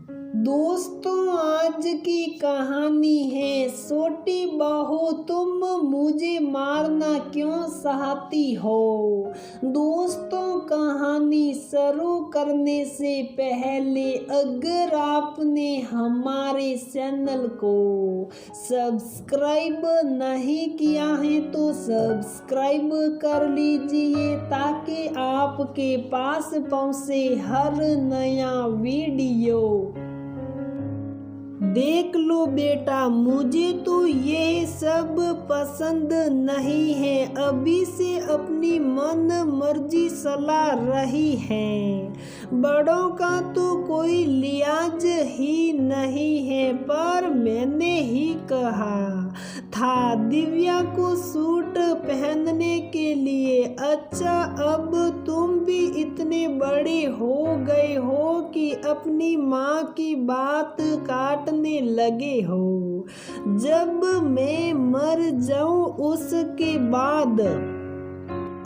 दोस्तों, आज की कहानी है छोटी बहू तुम मुझे मारना क्यों चाहती हो। दोस्तों, कहानी शुरू करने से पहले अगर आपने हमारे चैनल को सब्सक्राइब नहीं किया है तो सब्सक्राइब कर लीजिए ताकि आपके पास पहुंचे हर नया वीडियो। देख लो बेटा, मुझे तो ये सब पसंद नहीं है। अभी से अपनी मन मर्जी चला रही है। बड़ों का तो कोई लिहाज ही नहीं है, पर मैंने ही कहा था दिव्या को सूट पहनने के लिए। अच्छा, अब तुम भी इतने बड़े हो गए हो कि अपनी माँ की बात काटने लगे हो। जब मैं मर जाऊं उसके बाद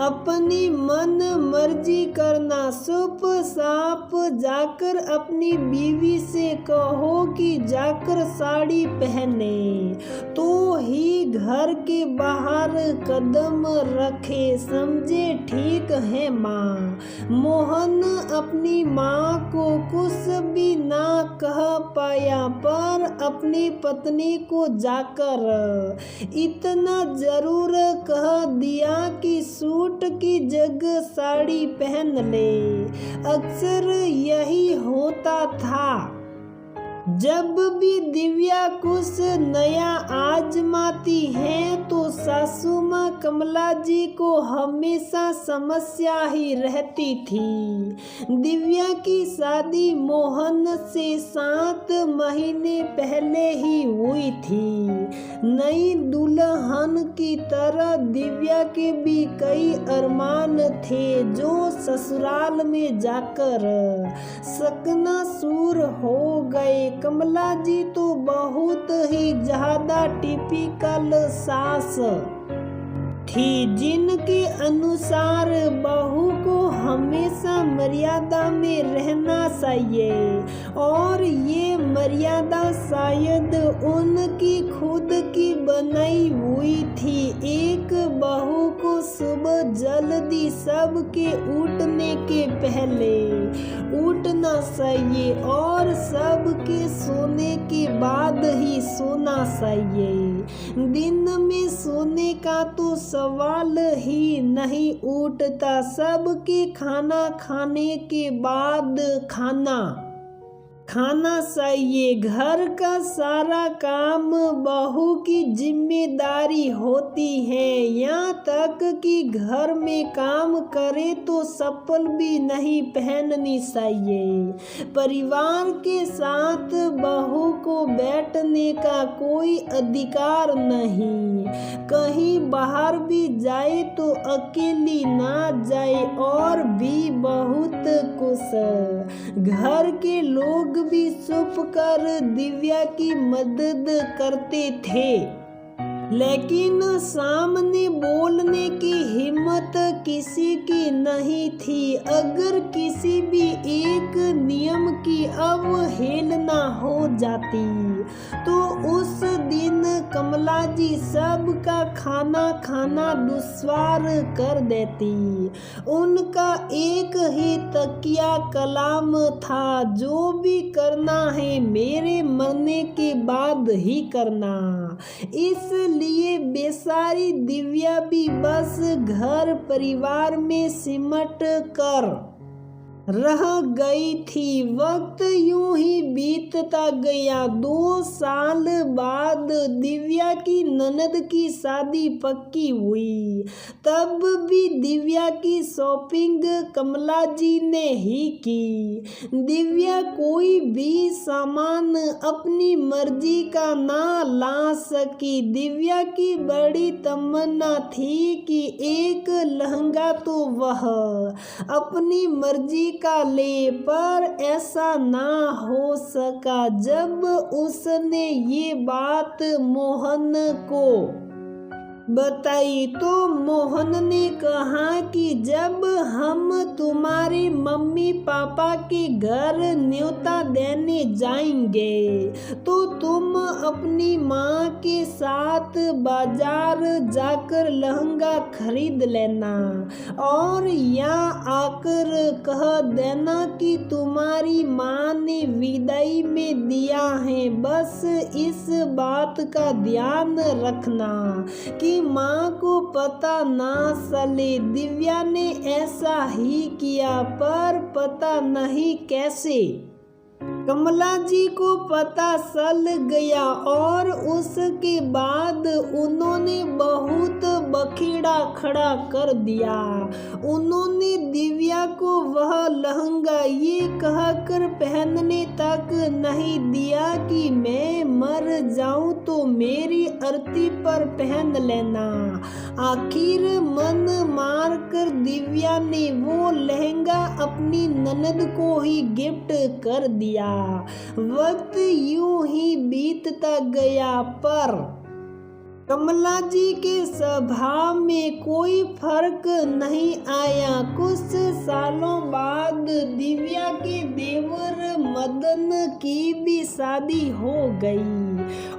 अपनी मन मर्जी करना। चुप साप जाकर अपनी बीवी से कहो कि जाकर साड़ी पहने तो ही घर के बाहर कदम रखे, समझे? ठीक है माँ। मोहन अपनी माँ को कुछ भी ना कह पाया, पर अपनी पत्नी को जाकर इतना जरूर कह दिया कि सूट की जगह साड़ी पहन ले। अक्सर यही होता था। जब भी दिव्या कुछ नया आजमाती है तो सासू माँ कमला जी को हमेशा समस्या ही रहती थी। दिव्या की शादी मोहन से 7 महीने पहले ही हुई थी। नई दुल्हन की तरह दिव्या के भी कई अरमान थे जो ससुराल में जाकर सकनासूर हो गए। कमला जी तो बहुत ही ज्यादा टिपिकल सास थी, जिनके अनुसार बहू को हमेशा मर्यादा में रहना चाहिए, और ये मर्यादा शायद उनकी खुद की बनाई हुई थी। एक बहू को सुबह जल्दी सबके उठने के पहले उठना चाहिए और सबके सोने के बाद ही सोना चाहिए। दिन में सोने का तो सवाल ही नहीं उठता। सबके खाना खाने के बाद खाना चाहिए। घर का सारा काम बहू की जिम्मेदारी होती है। यहाँ तक कि घर में काम करे तो चप्पल भी नहीं पहननी चाहिए। परिवार के साथ बहू को बैठने का कोई अधिकार नहीं। कहीं बाहर भी जाए तो अकेली ना जाए। और भी बहुत कुछ। घर के लोग भी चुप कर दिव्या की मदद करते थे, लेकिन सामने बोलने की हिम्मत किसी की नहीं थी। अगर किसी भी एक नियम की अवहेलना हो जाती तो उस दिन कमला जी सबका खाना दुश्वार कर देती। उनका एक ही तकिया कलाम था, जो भी करना है मेरे मरने के बाद ही करना। इसलिए बेचारी दिव्या भी बस घर परिवार में सिमट कर रह गई थी। वक्त यूं ही बीतता गया। 2 साल बाद दिव्या की ननद की शादी पक्की हुई। तब भी दिव्या की शॉपिंग कमला जी ने ही की। दिव्या कोई भी सामान अपनी मर्जी का ना ला सकी। दिव्या की बड़ी तमन्ना थी कि एक लहंगा तो वह अपनी मर्जी का ले, पर ऐसा ना हो सका। जब उसने ये बात मोहन को बताई तो मोहन ने कहा कि जब हम तुम्हारे मम्मी पापा के घर न्योता देने जाएंगे तो तुम अपनी माँ के साथ बाजार जाकर लहंगा खरीद लेना और यहाँ आकर कह देना कि तुम्हारी माँ ने विदाई में दिया है। बस इस बात का ध्यान रखना कि माँ को पता ना चले। दिव्या ने ऐसा ही किया, पर पता नहीं कैसे कमला जी को पता चल गया और उसके बाद उन्होंने बहुत बखेड़ा खड़ा कर दिया। उन्होंने दिव्या को वह लहंगा ये कहकर पहनने तक नहीं दिया कि मैं मर जाऊं तो मेरी अर्थी पर पहन लेना। आखिर मन मार कर दिव्या ने वो लहंगा अपनी ननद को ही गिफ्ट कर दिया। वक्त यूं ही बीतता गया, पर कमला जी के स्वभाव में कोई फर्क नहीं आया। कुछ सालों बाद दिव्या के देवर मदन की भी शादी हो गई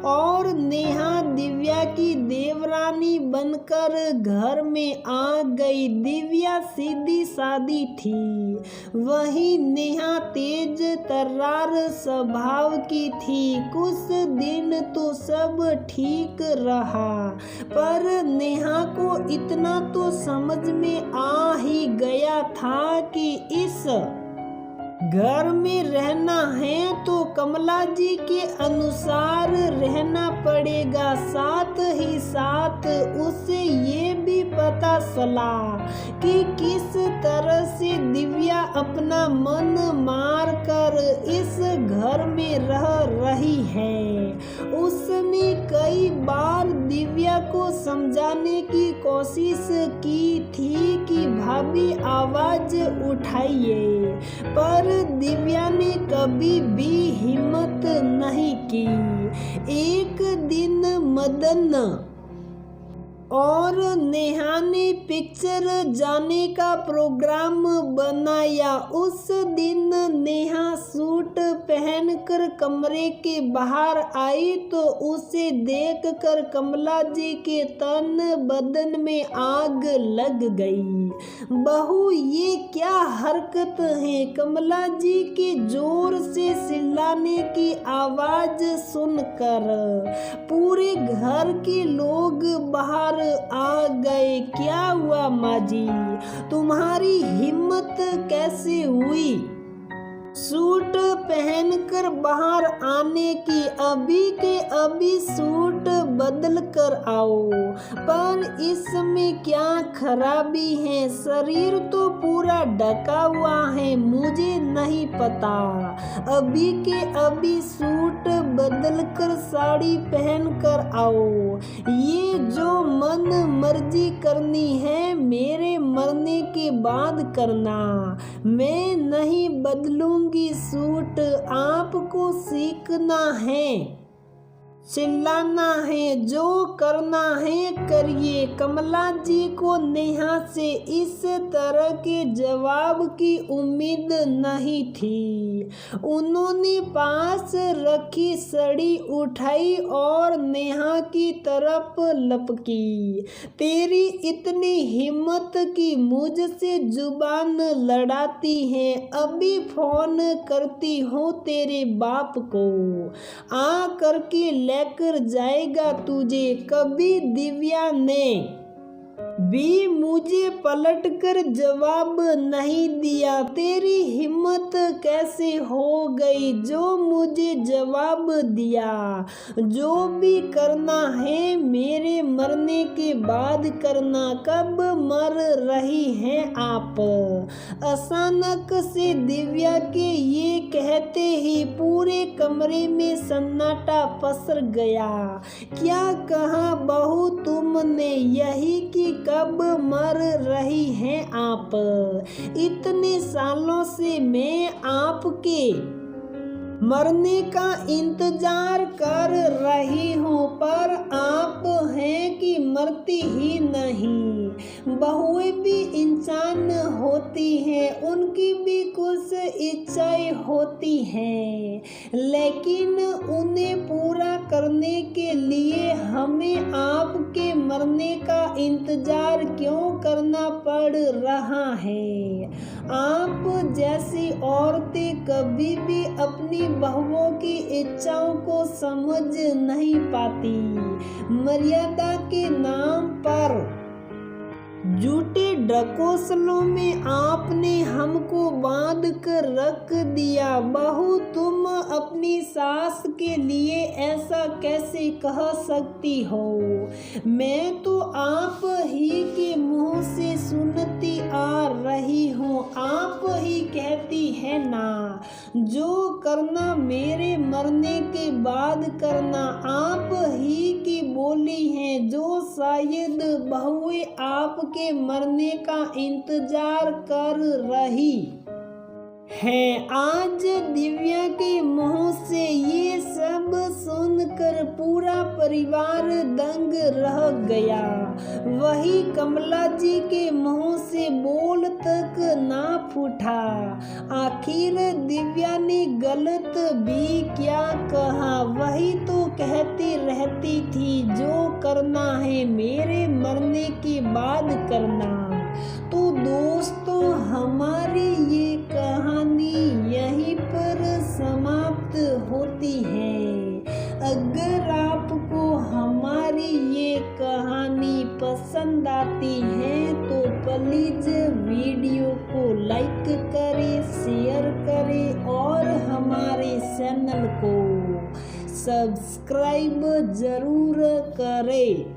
और नेहा दिव्या की देवरानी बनकर घर में आ गई। दिव्या सीधी सादी थी, वही नेहा तेज तर्रार स्वभाव की थी। कुछ दिन तो सब ठीक रहा, पर नेहा को इतना तो समझ में आ ही गया था कि इस घर में रहना है तो कमला जी के अनुसार रहना पड़ेगा। साथ ही साथ उसे ये भी पता चला कि किस तरह से दिव्या अपना मन मार कर इस घर में रह रही है। उसने कई बार दिव्या को समझाने की कोशिश की थी कि भाभी आवाज उठाइए, पर दिव्या ने कभी भी हिम्मत नहीं की। एक दिन मदन और नेहा ने पिक्चर जाने का प्रोग्राम बनाया। उस दिन नेहा सूट पहनकर कमरे के बाहर आई तो उसे देखकर कमला जी के तन बदन में आग लग गई। बहू ये क्या हरकत है? कमला जी के जोर से चिल्लाने की आवाज सुनकर पूरे घर के लोग बाहर आ गए। क्या हुआ माँ जी, तुम्हारी हिम्मत कैसे हुई सूट पहनकर बाहर आने की? अभी के अभी सूट बदल कर आओ। पर इसमें क्या खराबी है? शरीर तो पूरा ढका हुआ है, मुझे नहीं पता। अभी के अभी सूट बदल कर साड़ी पहन कर आओ। ये जो मन मर्जी करनी है मेरे मरने के बाद करना, मैं नहीं बदलूंगी सूट। आपको सीखना है, चिल्लाना है, जो करना है करिए। कमला जी को नेहा से इस तरह के जवाब की उम्मीद नहीं थी। उन्होंने पास रखी सड़ी उठाई और नेहा की तरफ लपकी। तेरी इतनी हिम्मत कि मुझसे जुबान लड़ाती है? अभी फोन करती हूँ तेरे बाप को, आ करके लेकर जाएगा तुझे। कभी दिव्या ने भी मुझे पलटकर जवाब नहीं दिया। तेरी हिम्मत कैसे हो गई जो मुझे जवाब दिया? जो भी करना है मेरे मरने के बाद करना। कब मर रही हैं आप? अचानक से दिव्या के ये कहते ही पूरे कमरे में सन्नाटा पसर गया। क्या कहा बहू तुमने? यही कि कब मर रही हैं आप? इतने सालों से मैं आपके मरने का इंतजार कर रही हूँ, पर आप हैं कि मरती ही नहीं। बहुएं भी इंसान होती हैं, उनकी भी कुछ इच्छाएं होती हैं, लेकिन उन्हें पूरा करने के लिए हमें आपके मरने का इंतजार क्यों करना पड़ रहा है। आप जैसी औरतें कभी भी अपनी बहुओं की इच्छाओं को समझ नहीं पाती। मर्यादा के नाम पर झूठे ढकोसलों में आपने हमको बांध कर रख दिया। बहू, तुम अपनी सास के लिए ऐसा कैसे कह सकती हो। मैं तो आप ही के मुंह से सुनती आ रही हूँ। आप ही कहती है ना, जो करना मेरे मरने के बाद करना। आप ही की बोली है, जो शायद बहुएं आपके मरने का इंतजार कर रही है। आज दिव्या के मुंह से ये सब सुनकर पूरा परिवार दंग रह गया। वही कमला जी के मुंह से बोल तक ना फूटा। आखिर दिव्या ने गलत भी क्या कहा। वही तो कहती रहती थी, जो करना है मेरे मरने के बाद करना। तो दोस्तों, हमारी ये कहानी यहीं पर समाप्त होती है। अगर आपको हमारी ये कहानी पसंद आती है तो प्लीज वीडियो को लाइक करें, शेयर करें और हमारे चैनल को सब्सक्राइब जरूर करें।